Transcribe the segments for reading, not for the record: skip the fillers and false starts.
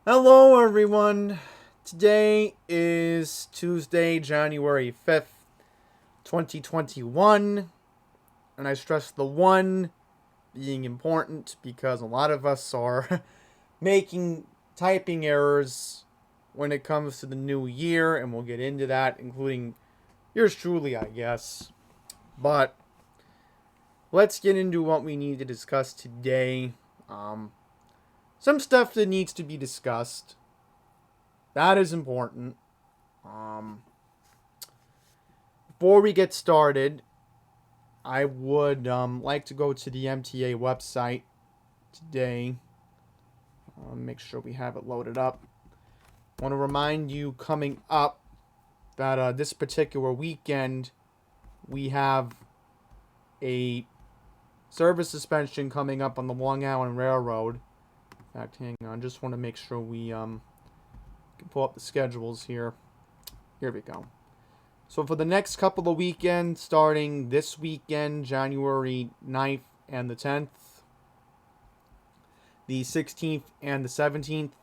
Hello, everyone. Today is Tuesday, January 5th, 2021. And I stress the one being important because a lot of us are making typing errors when it comes to the new year, and we'll get into that, including yours truly, I guess. But let's get into what we need to discuss today. Um, some stuff that needs to be discussed. That is important. Um, Before we get started, I would like to go to the MTA website today. Make sure we have it loaded up. I want to remind you coming up that this particular weekend we have a service suspension coming up on the Long Island Railroad. In fact, hang on, just want to make sure we can pull up the schedules here. Here we go. So for the next couple of weekends, starting this weekend, January 9th and the 10th, the 16th and the 17th,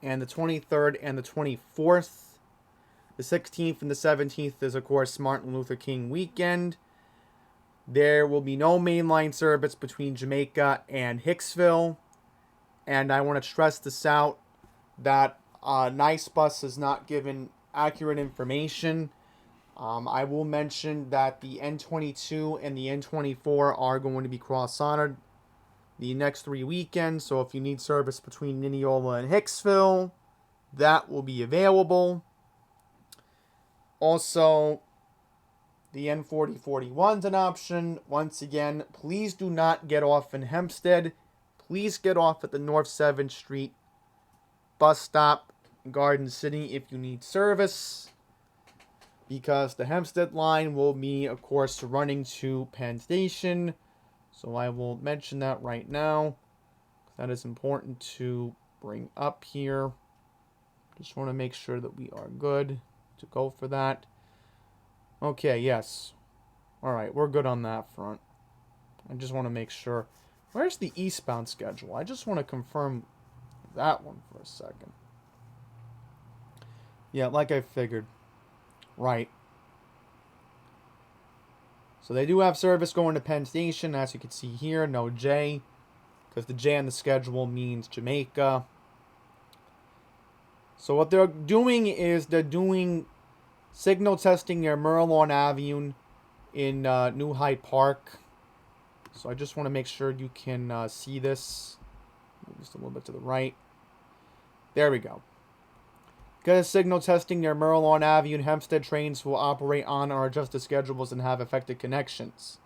and the 23rd and the 24th. The 16th and the 17th is, of course, Martin Luther King weekend. There will be no mainline service between Jamaica and Hicksville. And I want to stress this out, that Nice Bus has not given accurate information. I will mention that the N22 and the N24 are going to be cross-honored the next 3 weekends. So if you need service between Mineola and Hicksville, that will be available. Also, the N4041 is an option. Once again, please do not get off in Hempstead. Please get off at the North 7th Street bus stop, Garden City, if you need service, because the Hempstead line will be, of course, running to Penn Station. So I will mention that right now. That is important to bring up here. Just want to make sure that we are good to go for that. Okay, yes. Alright, we're good on that front. I just want to make sure. Where's the eastbound schedule? I just want to confirm that one for a second. Yeah, like I figured. Right. So they do have service going to Penn Station, as you can see here. No J, because the J on the schedule means Jamaica. So what they're doing is they're doing signal testing near Merlon Avenue in New Hyde Park. So I just want to make sure you can see this. Just a little bit to the right. There we go. Because signal testing near Merlon Avenue, Hempstead trains will operate on or adjust the schedules and have effective connections.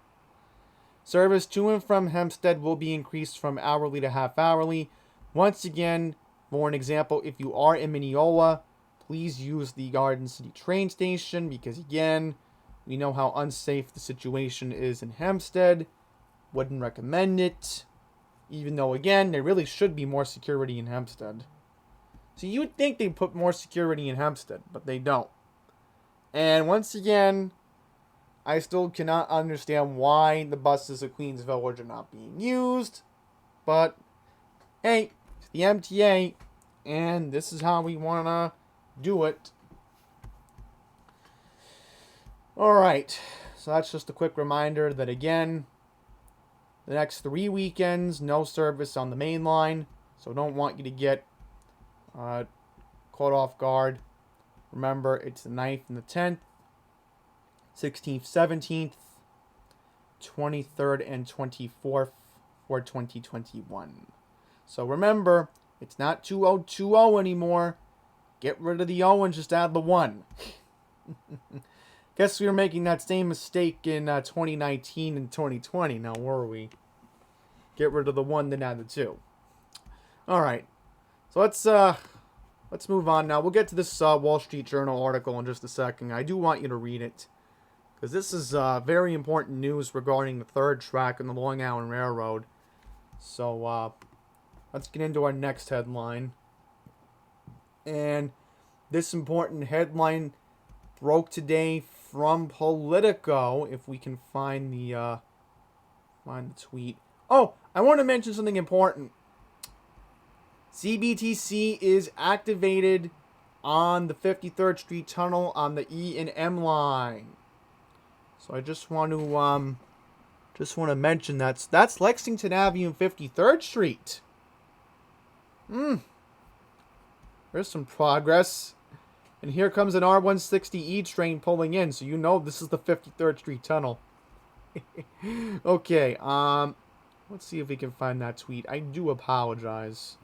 Service to and from Hempstead will be increased from hourly to half hourly. Once again, for an example, if you are in Mineola, please use the Garden City train station, because again, we know how unsafe the situation is in Hempstead. Wouldn't recommend it. Even though, again, there really should be more security in Hempstead. So you would think they'd put more security in Hempstead, but they don't. And once again, I still cannot understand why the buses at Queens Village are not being used. But, hey, it's the MTA, and this is how we want to do it. Alright, so that's just a quick reminder that, again, the next 3 weekends, no service on the main line. So don't want you to get caught off guard. Remember, it's the 9th and the 10th, 16th, 17th, 23rd, and 24th for 2021. So remember, it's not 2020 anymore. Get rid of the O and just add the 1. Guess we were making that same mistake in 2019 and 2020, now were we? Get rid of the 1, then add the 2. Alright, so let's move on now. We'll get to this Wall Street Journal article in just a second. I do want you to read it, because this is very important news regarding the third track in the Long Island Railroad. So let's get into our next headline. And this important headline broke today from Politico, if we can find the tweet. Oh, I want to mention something important. CBTC is activated on the 53rd Street Tunnel on the E and M line. So I just want to mention that's Lexington Avenue and 53rd Street. There's some progress. And here comes an R160E train pulling in, so you know this is the 53rd Street Tunnel. Okay, let's see if we can find that tweet. I do apologize.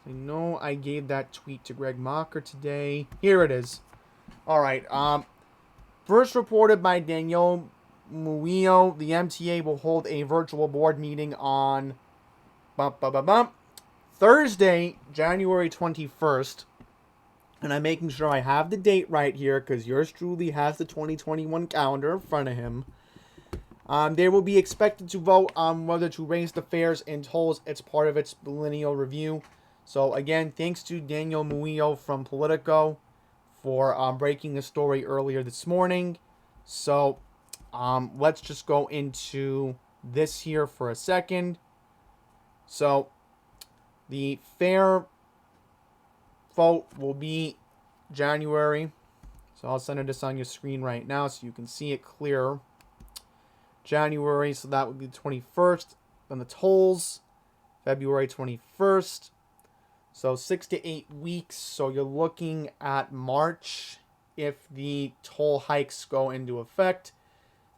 I know I gave that tweet to Greg Mocker today. Here it is. Alright, first reported by Danielle Muillo, the MTA will hold a virtual board meeting on Thursday, January 21st. And I'm making sure I have the date right here because yours truly has the 2021 calendar in front of him. They will be expected to vote on whether to raise the fares and tolls as part of its biennial review. So again, thanks to Daniel Muillo from Politico for breaking the story earlier this morning. So let's just go into this here for a second. So the fare vote will be January. So I'll center this on your screen right now so you can see it clearer. January, so that would be the 21st. Then the tolls, February 21st. So 6 to 8 weeks. So you're looking at March if the toll hikes go into effect.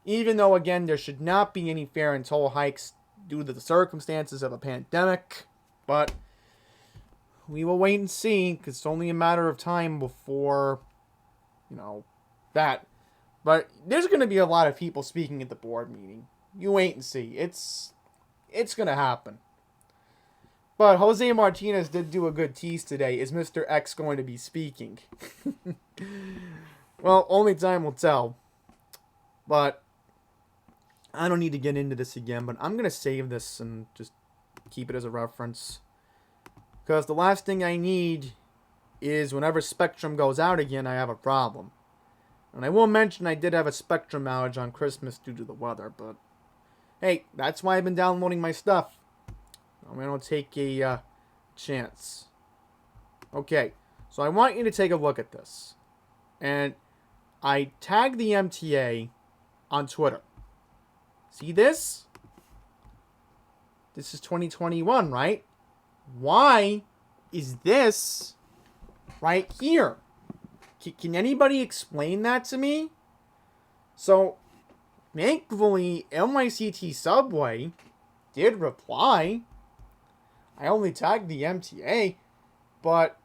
Even though, again, there should not be any fare and toll hikes due to the circumstances of a pandemic. But we will wait and see, because it's only a matter of time before, that. But there's going to be a lot of people speaking at the board meeting. You wait and see. It's going to happen. But Jose Martinez did do a good tease today. Is Mr. X going to be speaking? Well, only time will tell. But I don't need to get into this again, but I'm going to save this and just keep it as a reference. Because the last thing I need is whenever Spectrum goes out again, I have a problem. And I will mention I did have a Spectrum outage on Christmas due to the weather, but hey, that's why I've been downloading my stuff. I'm going to take a chance. Okay, so I want you to take a look at this. And I tagged the MTA on Twitter. See this? This is 2021, right? Why is this right here? Can anybody explain that to me? So, thankfully, NYCT Subway did reply. I only tagged the MTA, but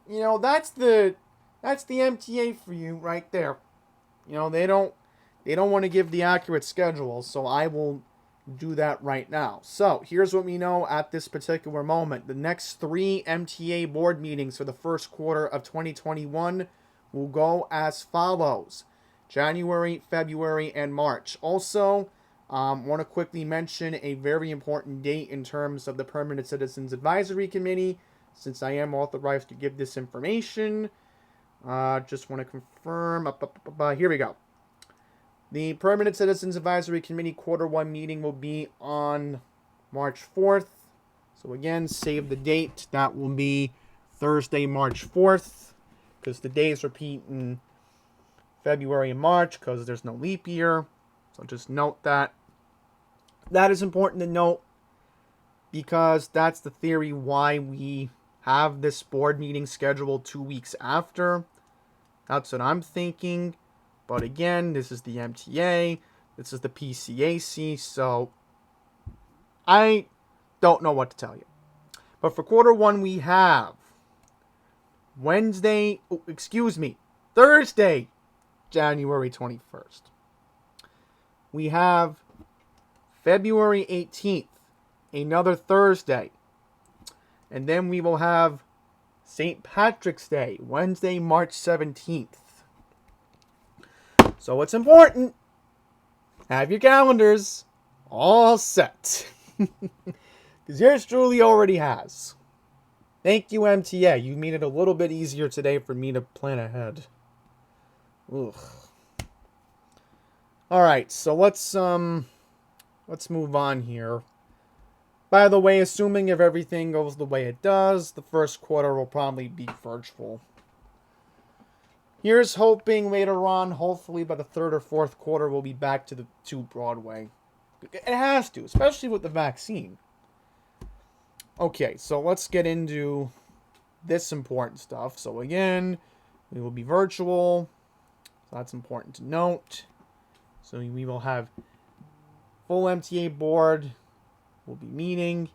that's the MTA for you right there. They don't want to give the accurate schedule, so I will do that right now. So here's what we know at this particular moment. The next 3 MTA board meetings for the first quarter of 2021 will go as follows: January, February, and March. Also, want to quickly mention a very important date in terms of the Permanent Citizens Advisory Committee, since I am authorized to give this information. Just want to confirm. Here we go. The Permanent Citizens Advisory Committee Quarter 1 meeting will be on March 4th. So again, save the date. That will be Thursday, March 4th. Because the days repeat in February and March because there's no leap year. So just note that. That is important to note because that's the theory why we have this board meeting scheduled 2 weeks after. That's what I'm thinking. But again, this is the MTA. This is the PCAC. So I don't know what to tell you. But for quarter 1, we have Thursday, January 21st. We have February 18th, another Thursday. And then we will have St. Patrick's Day, Wednesday, March 17th. So it's important. Have your calendars all set. Because yours truly already has. Thank you, MTA. You made it a little bit easier today for me to plan ahead. Ugh. Alright, so let's move on here. By the way, assuming if everything goes the way it does, the first quarter will probably be virtual. Here's hoping later on, hopefully by the third or fourth quarter, we'll be back to Broadway. It has to, especially with the vaccine. Okay, so let's get into this important stuff. So again, we will be virtual. So that's important to note. So we will have full MTA board. We'll be meeting.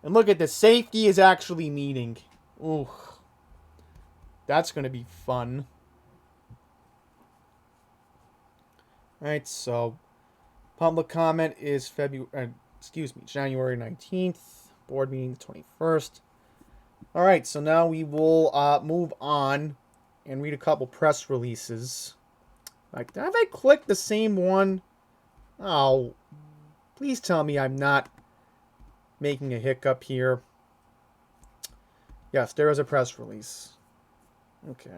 And look at this. Safety is actually meeting. Ooh. That's going to be fun. Alright, so public comment is January 19th. Board meeting the 21st. Alright, so now we will move on and read a couple press releases. Like, have I clicked the same one? Oh, please tell me I'm not making a hiccup here. Yes, there is a press release. Okay.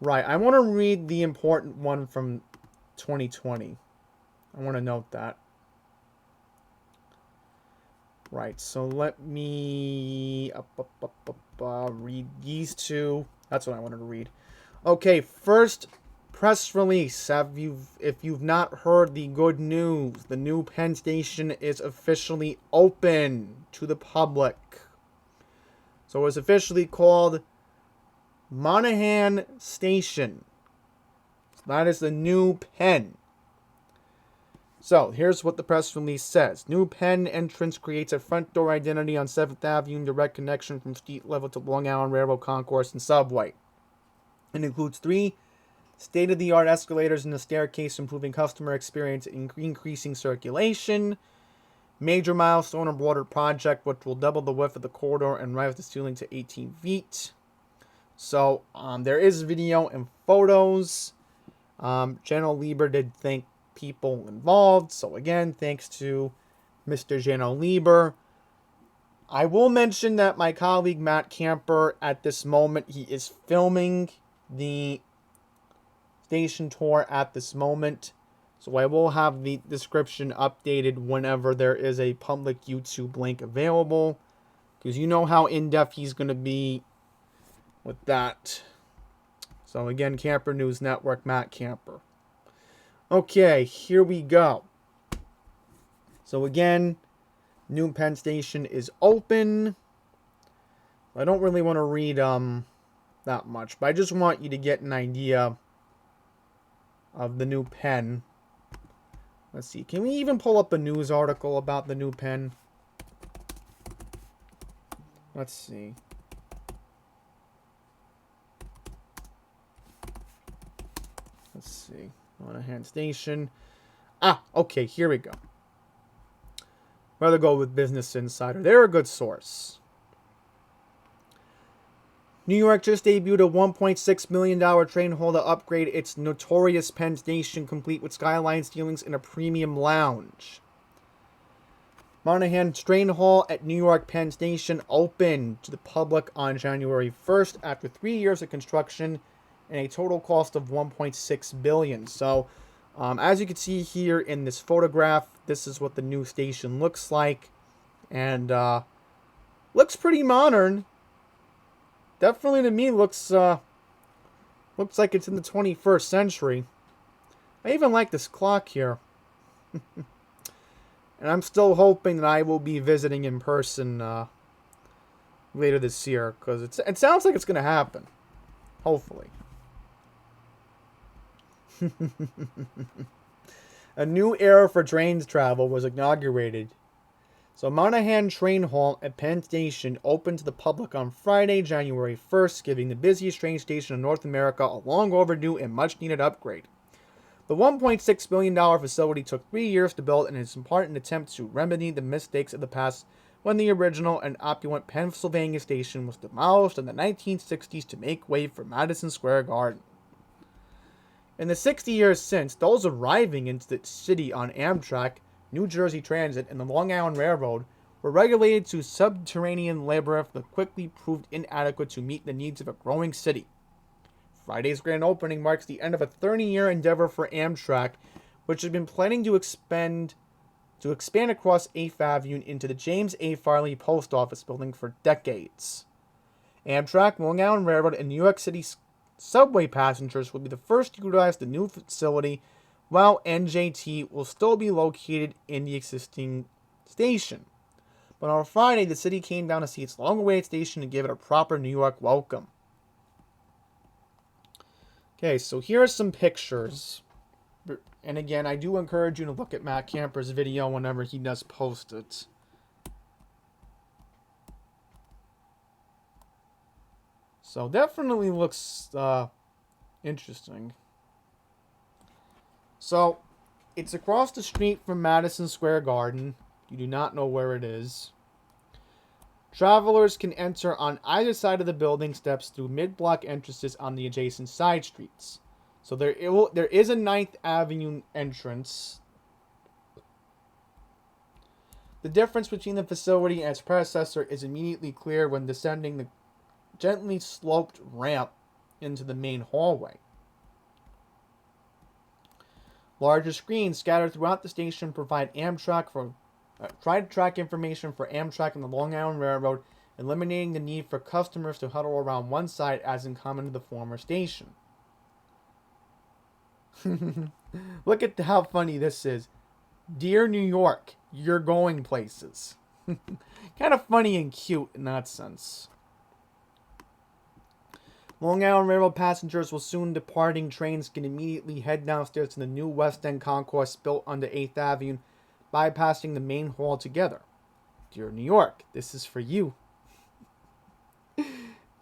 Right, I want to read the important one from 2020. I want to note that. Right, so let me read these two. That's what I wanted to read. Okay, first press release. If you've not heard the good news, the new Penn Station is officially open to the public. So it's officially called Moynihan Station. So that is the new Penn. So here's what the press release says. New Penn entrance creates a front door identity on 7th Avenue, direct connection from street level to Long Island Railroad Concourse and subway. It includes 3 state-of-the-art escalators and a staircase, improving customer experience and increasing circulation. Major milestone and broader project, which will double the width of the corridor and raise the ceiling to 18 feet. So there is video and photos. General Lieber did thank people involved. So again, thanks to Mr. General Lieber. I will mention that my colleague Matt Camper, at this moment, he is filming the station tour at this moment. So I will have the description updated whenever there is a public YouTube link available. Because you know how in-depth he's going to be with that. So again, Camper News Network, Matt Camper. Okay, here we go. So again, new Penn Station is open. I don't really want to read that much, but I just want you to get an idea of the new Penn. Let's see, can we even pull up a news article about the new Penn? Let's see. Let's see. Moynihan Station. Okay, here we go. Rather go with Business Insider. They're a good source. New York just debuted a $1.6 million train hall to upgrade its notorious Penn Station, complete with skyline ceilings and a premium lounge. Moynihan Train Hall at New York Penn Station opened to the public on January 1st after 3 years of construction and a total cost of $1.6 billion. So, as you can see here in this photograph, this is what the new station looks like. And, looks pretty modern. Definitely to me looks like it's in the 21st century. I even like this clock here. And I'm still hoping that I will be visiting in person later this year, because it sounds like it's going to happen. Hopefully. A new era for trains travel was inaugurated. So Moynihan Train Hall at Penn Station opened to the public on Friday, January 1st, giving the busiest train station in North America a long overdue and much needed upgrade. The $1.6 billion facility took 3 years to build and is in part an attempt to remedy the mistakes of the past when the original and opulent Pennsylvania station was demolished in the 1960s to make way for Madison Square Garden. In the 60 years since, those arriving into the city on Amtrak, New Jersey Transit, and the Long Island Railroad were regulated to subterranean labyrinth that quickly proved inadequate to meet the needs of a growing city. Friday's grand opening marks the end of a 30-year endeavor for Amtrak, which had been planning to expand to expand across 8th Avenue into the James A. Farley Post Office building for decades. Amtrak, Long Island Railroad, and New York City subway passengers will be the first to utilize the new facility, while NJT will still be located in the existing station. But on Friday, the city came down to see its long-awaited station and give it a proper New York welcome. Okay, so here are some pictures. And again, I do encourage you to look at Matt Camper's video whenever he does post it. So definitely looks interesting. So it's across the street from Madison Square Garden. You do not know where it is. Travelers can enter on either side of the building steps through mid-block entrances on the adjacent side streets. So there is a 9th Avenue entrance. The difference between the facility and its predecessor is immediately clear when descending the gently sloped ramp into the main hallway. Larger screens scattered throughout the station provide track information for Amtrak and the Long Island Railroad, eliminating the need for customers to huddle around one side as in common to the former station. Look at how funny this is. Dear New York, you're going places. Kind of funny and cute in that sense. Long Island Railroad passengers will soon departing trains can immediately head downstairs to the new West End concourse built under 8th Avenue, bypassing the main hall together. Dear New York, this is for you.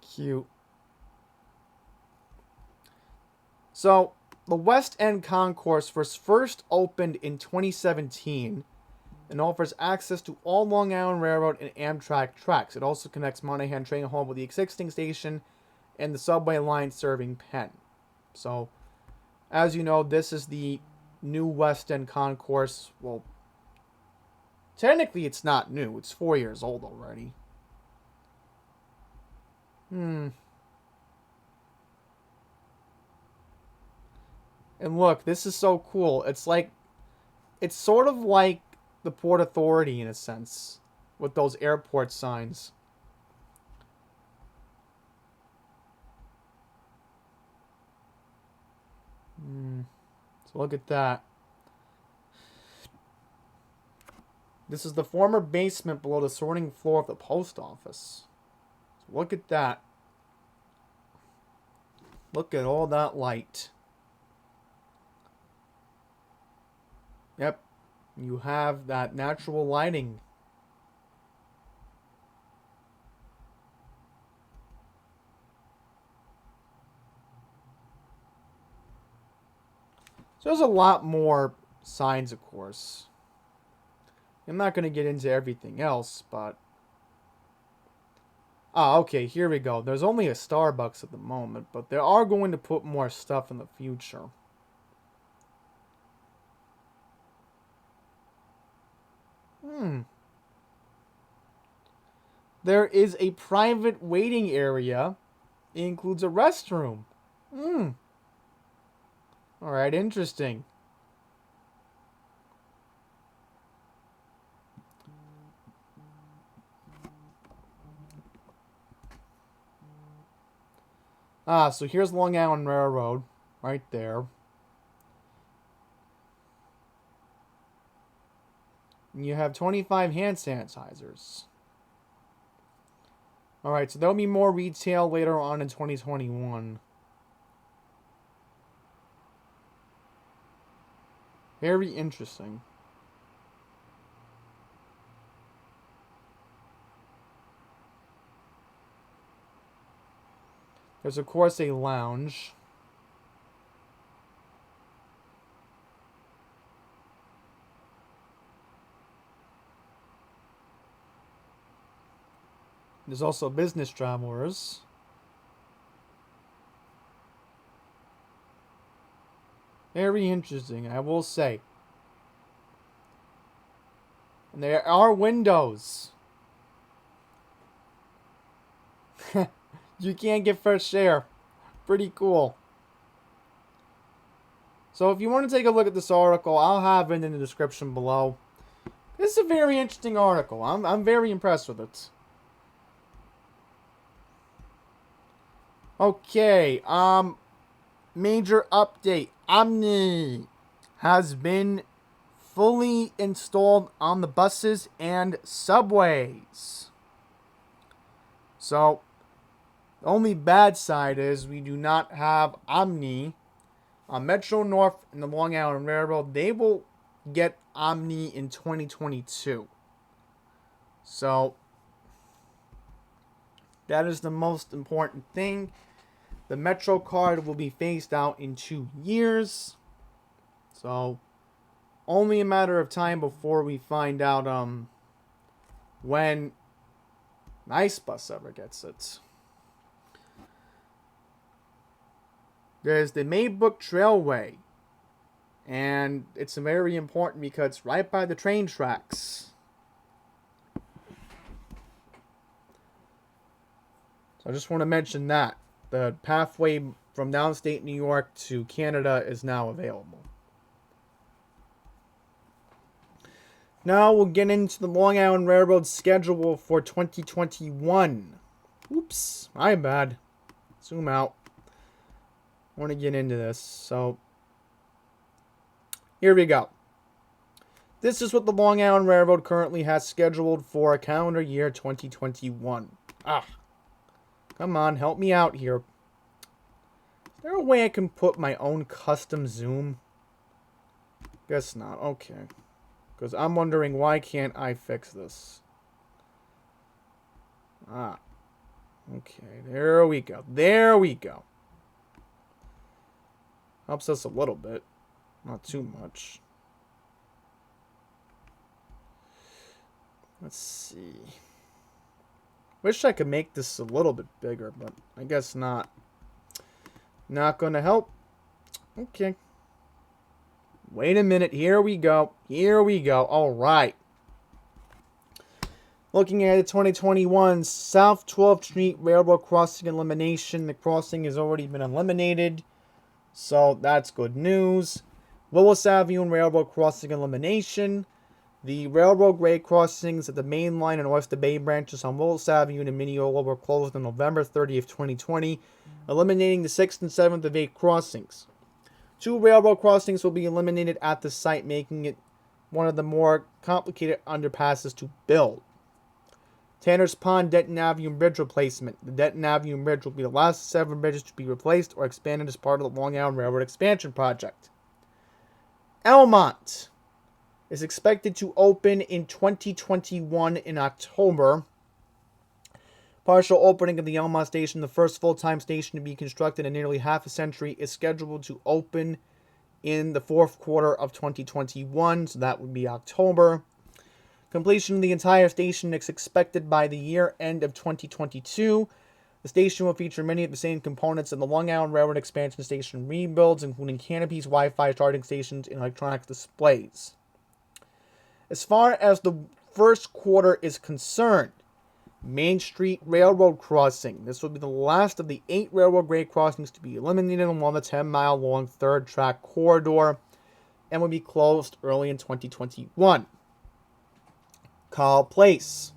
Cute. So, the West End concourse was first opened in 2017 and offers access to all Long Island Railroad and Amtrak tracks. It also connects Moynihan train hall with the existing station and the subway line serving Penn. So, as you know, this is the new West End concourse. Well, technically it's not new. It's 4 years old already. And look, this is so cool. It's sort of like the Port Authority in a sense, with those airport signs. So look at that. This is the former basement below the sorting floor of the post office. So look at that. Look at all that light. Yep, you have that natural lighting. So there's a lot more signs, of course. I'm not going to get into everything else, but... okay, here we go. There's only a Starbucks at the moment, but they are going to put more stuff in the future. There is a private waiting area. It includes a restroom. Alright, interesting. So here's Long Island Railroad. Right there. And you have 25 hand sanitizers. Alright, so there'll be more retail later on in 2021. Very interesting. There's, of course, a lounge. There's also business travelers. Very interesting, I will say. And there are windows. You can't get fresh air. Pretty cool. So if you want to take a look at this article, I'll have it in the description below. This is a very interesting article. I'm very impressed with it. Okay, major update. Omni has been fully installed on the buses and subways. So, the only bad side is we do not have Omni on Metro North and the Long Island Railroad. They will get Omni in 2022. So, that is the most important thing. The Metro card will be phased out in 2 years. So, only a matter of time before we find out when Nice Bus ever gets it. There's the Maybrook Trailway. And it's very important because it's right by the train tracks. So I just want to mention that. The pathway from downstate New York to Canada is now available. Now we'll get into the Long Island Railroad schedule for 2021. Oops, my bad. Zoom out. I want to get into this. So, here we go. This is what the Long Island Railroad currently has scheduled for calendar year 2021. Come on, help me out here. Is there a way I can put my own custom zoom? Guess not. Okay. Because I'm wondering, why can't I fix this? Okay, there we go. There we go. Helps us a little bit. Not too much. Let's see. Wish I could make this a little bit bigger, but I guess not. Not gonna help. Okay. Wait a minute. Here we go. Here we go. All right. Looking at the 2021 South 12th Street Railroad Crossing Elimination. The crossing has already been eliminated, so that's good news. Willis Avenue Railroad Crossing Elimination. The railroad grade crossings at the Mainline and Oyster Bay branches on Willis Avenue and Mineola were closed on November 30th, 2020, eliminating the 6th and 7th of 8 crossings. 2 railroad crossings will be eliminated at the site, making it one of the more complicated underpasses to build. Tanner's Pond Denton Avenue Bridge replacement. The Denton Avenue Bridge will be the last of 7 bridges to be replaced or expanded as part of the Long Island Railroad expansion project. Elmont is expected to open in 2021 in October. Partial opening of the Elmont station, the first full-time station to be constructed in nearly half a century, is scheduled to open in the 4th quarter of 2021, so that would be October. Completion of the entire station is expected by the year end of 2022. The station will feature many of the same components in the Long Island Railroad expansion station rebuilds, including canopies, Wi-Fi charging stations, and electronic displays. As far as the 1st quarter is concerned, Main Street Railroad Crossing. This will be the last of the 8 railroad grade crossings to be eliminated along the 10-mile-long 3rd track corridor and will be closed early in 2021. Carl Place.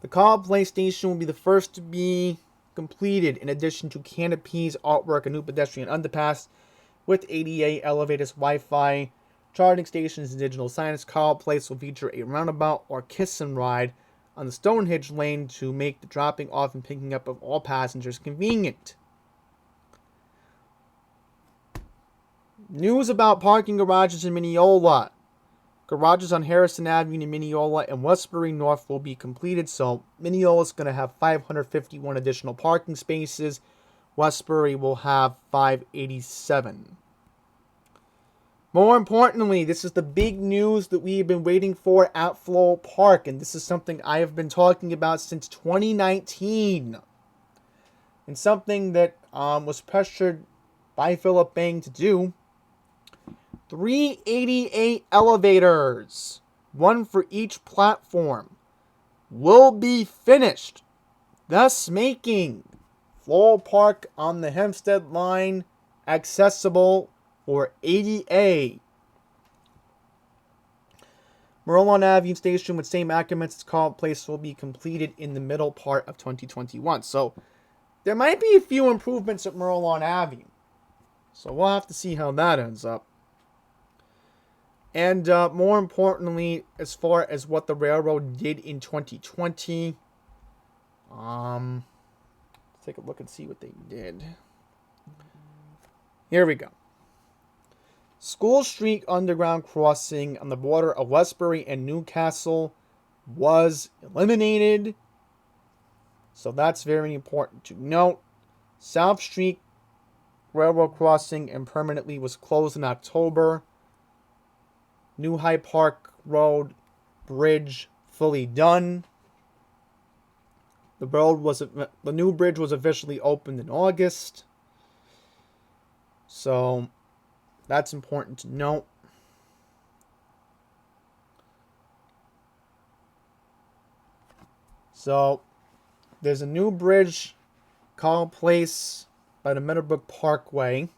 The Carl Place station will be the first to be completed, in addition to canopies, artwork, a new pedestrian underpass with ADA elevators, Wi-Fi, charging stations, and digital signage. Carl Place will feature a roundabout or kiss and ride on the Stonehenge lane to make the dropping off and picking up of all passengers convenient. News about parking garages in Mineola. Garages on Harrison Avenue in Mineola and Westbury North will be completed, so Mineola is going to have 551 additional parking spaces. Westbury will have 587. More importantly, this is the big news that we have been waiting for at Floral Park, and this is something I have been talking about since 2019. And something that was pressured by Philip Bang to do. 388 elevators, one for each platform, will be finished, thus making Floral Park on the Hempstead line accessible for ADA. Merlon Avenue Station with same accumulates as Carl Place will be completed in the middle part of 2021. So there might be a few improvements at Merlon Avenue. So we'll have to see how that ends up. And more importantly, as far as what the railroad did in 2020, let's take a look and see what they did. Here we go. School Street Underground Crossing on the border of Westbury and Newcastle was eliminated. So that's very important to note. South Street Railroad Crossing impermanently was closed in October. New Hyde Park Road Bridge fully done. The new bridge was officially opened in August. So that's important to note. So there's a new bridge called Place by the Meadowbrook Parkway.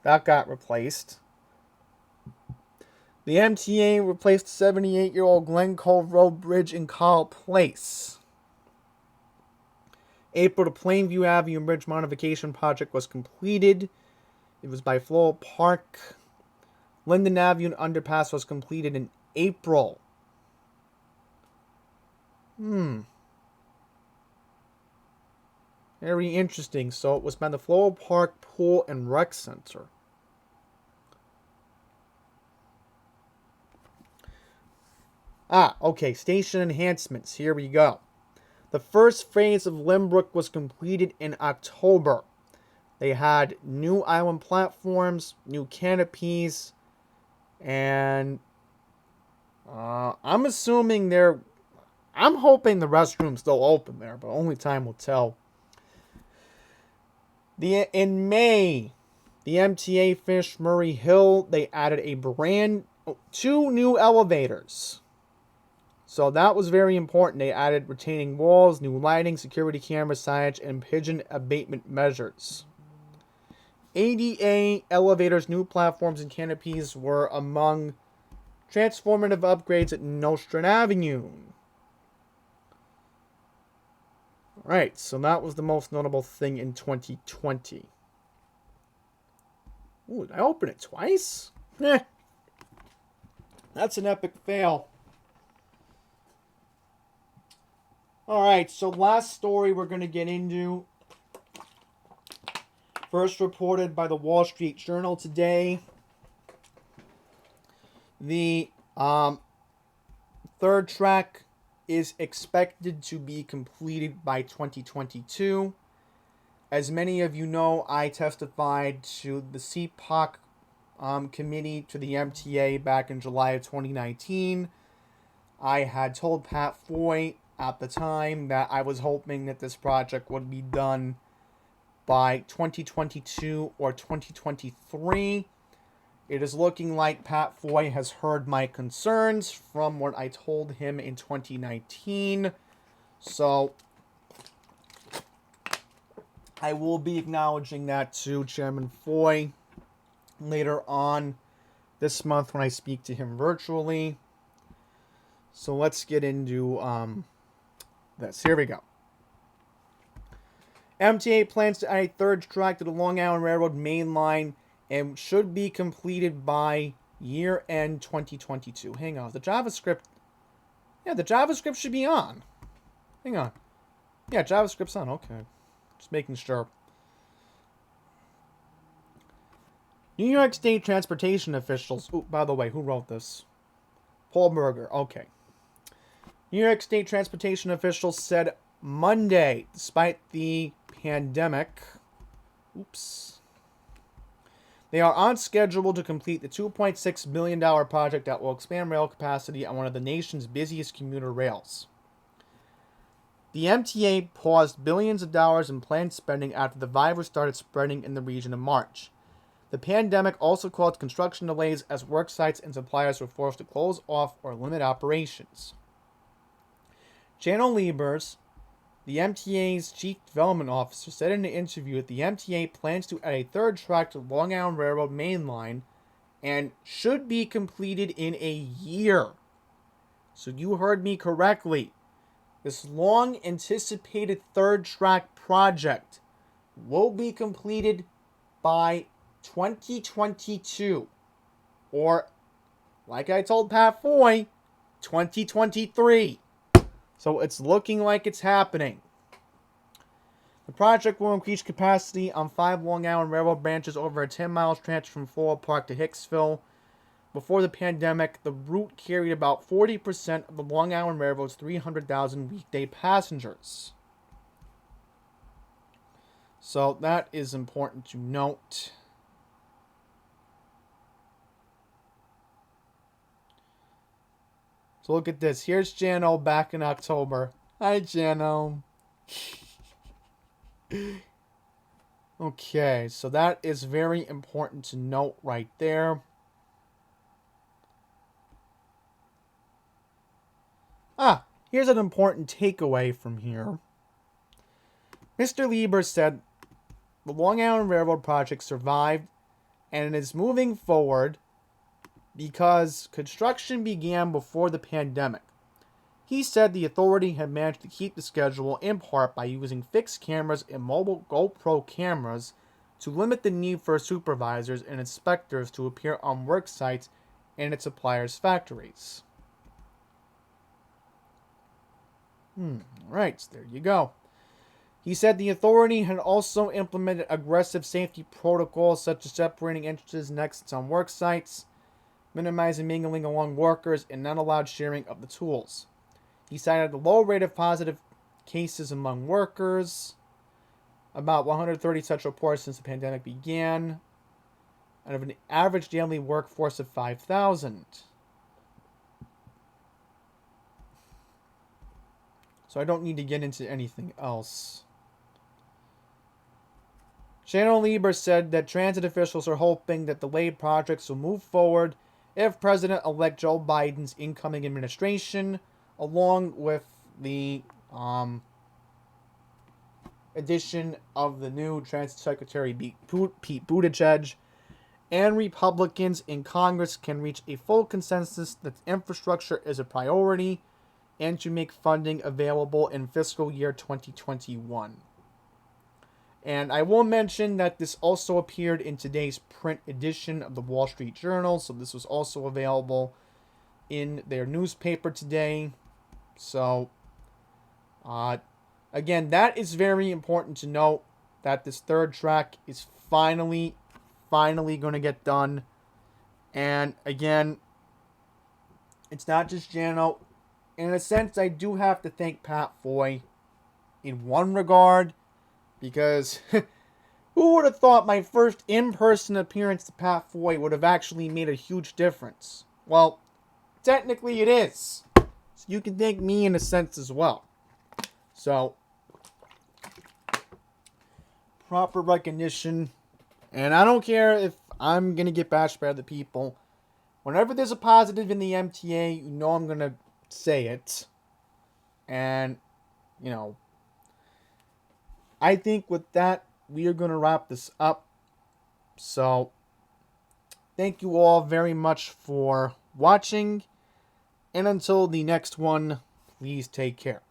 That got replaced. The MTA replaced the 78-year-old Glen Cove Road Bridge in Carl Place. April, the Plainview Avenue Bridge Modification Project was completed. It was by Floral Park. Linden Avenue Underpass was completed in April. Very interesting. So it was by the Floral Park Pool and Rec Center. Okay. Station enhancements. Here we go. The first phase of Limbrook was completed in October. They had new island platforms, new canopies, and I'm hoping the restroom's still open there, but only time will tell. In May, the MTA finished Murray Hill. They added two new elevators. So that was very important. They added retaining walls, new lighting, security camera signage, and pigeon abatement measures. ADA elevators, new platforms, and canopies were among transformative upgrades at Nostrand Avenue. Alright, so that was the most notable thing in 2020. Ooh, did I open it twice? That's an epic fail. Alright, so last story we're going to get into. First reported by the Wall Street Journal today. The third track is expected to be completed by 2022. As many of you know, I testified to the CPOC committee to the MTA back in July of 2019. I had told Pat Foy at the time that I was hoping that this project would be done by 2022 or 2023. It is looking like Pat Foy has heard my concerns from what I told him in 2019. So I will be acknowledging that to Chairman Foy later on this month when I speak to him virtually. So let's get into this. Here we go. MTA plans to add a third track to the Long Island Railroad Mainline and should be completed by year-end 2022. Hang on. The JavaScript... Yeah, the JavaScript should be on. Hang on. Yeah, JavaScript's on. Okay. Just making sure. New York State transportation officials... Ooh, by the way, who wrote this? Paul Berger. Okay. New York State transportation officials said Monday, despite the pandemic, they are on schedule to complete the $2.6 billion project that will expand rail capacity on one of the nation's busiest commuter rails. The MTA paused billions of dollars in planned spending after the virus started spreading in the region in March. The pandemic also caused construction delays as work sites and suppliers were forced to close off or limit operations. Janelle Liebers, the MTA's Chief Development Officer, said in an interview that the MTA plans to add a third track to Long Island Railroad Mainline and should be completed in a year. So you heard me correctly. This long anticipated third track project will be completed by 2022. Or, like I told Pat Foy, 2023. So it's looking like it's happening. The project will increase capacity on 5 Long Island Railroad branches over a 10-mile stretch from Floral Park to Hicksville. Before the pandemic, the route carried about 40% of the Long Island Railroad's 300,000 weekday passengers. So that is important to note. So look at this. Here's Jano back in October. Hi, Jano. Okay, so that is very important to note right there. Here's an important takeaway from here. Mr. Lieber said the Long Island Railroad project survived and is moving forward because construction began before the pandemic. He said the authority had managed to keep the schedule in part by using fixed cameras and mobile GoPro cameras to limit the need for supervisors and inspectors to appear on work sites and its suppliers' factories. Alright, so there you go. He said the authority had also implemented aggressive safety protocols such as separating entrances and exits on work sites, minimizing mingling among workers, and not allowed sharing of the tools. He cited a low rate of positive cases among workers, about 130 such reports since the pandemic began, out of an average daily workforce of 5,000. So I don't need to get into anything else. Shannon Lieber said that transit officials are hoping that delayed projects will move forward if President-elect Joe Biden's incoming administration, along with the addition of the new Transit Secretary Pete Buttigieg, and Republicans in Congress can reach a full consensus that infrastructure is a priority and to make funding available in fiscal year 2021. And I will mention that this also appeared in today's print edition of the Wall Street Journal, so this was also available in their newspaper today. So, again, that is very important to note, that this third track is finally going to get done. And again, it's not just Jano. In a sense, I do have to thank Pat Foy in one regard, because who would have thought my first in-person appearance to Pat Foy would have actually made a huge difference? Well, technically it is. So you can thank me in a sense as well. So, proper recognition. And I don't care if I'm going to get bashed by other people. Whenever there's a positive in the MTA, you know I'm going to say it. And, you know, I think with that, we are going to wrap this up. So, thank you all very much for watching. And until the next one, please take care.